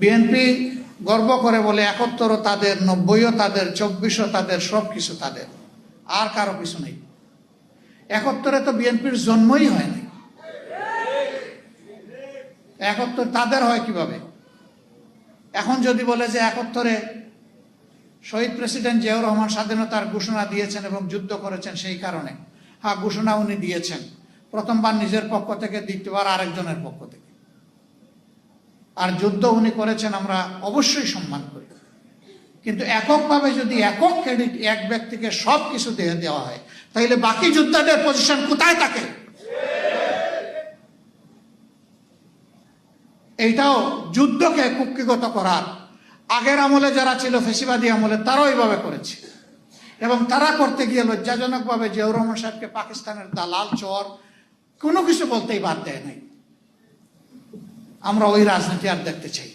BNP গর্ব করে বলে ৭১ও তাদের, ৯০ও তাদের, ২৪ও তাদের, সব কিছু তাদের, আর কারো কিছু নেই। ৭১ তো বিএনপির জন্মই হয়নি। ৭১ তাদের হয় কিভাবে? এখন যদি বলে যে ৭১ শহীদ প্রেসিডেন্ট জিয়াউর রহমান স্বাধীনতার ঘোষণা দিয়েছেন এবং যুদ্ধ করেছেন, সেই কারণে, হ্যাঁ, ঘোষণা উনি দিয়েছেন, প্রথমবার নিজের পক্ষ থেকে, দ্বিতীয়বার আরেকজনের পক্ষ থেকে। আর যুদ্ধ উনি করেছেন, আমরা অবশ্যই সম্মান করি। কিন্তু এককভাবে যদি একক ক্রেডিট এক ব্যক্তিকে সব কিছু দিয়ে দেওয়া হয়, তাহলে বাকি যোদ্ধাদের পজিশন কোথায় থাকে? এইটাও যুদ্ধকে কুক্ষিগত করার, আগের আমলে যারা ছিল ফেসিবাদী আমলে, তারাও এইভাবে করেছে। এবং তারা করতে গিয়ে লজ্জাজনকভাবে জিয়াউর রহমান সাহেবকে পাকিস্তানের দালাল, চোর, কোনো কিছু বলতেই বাদ দেয় নাই। আমরা ওই রাজনীতি আর দেখতে চাই।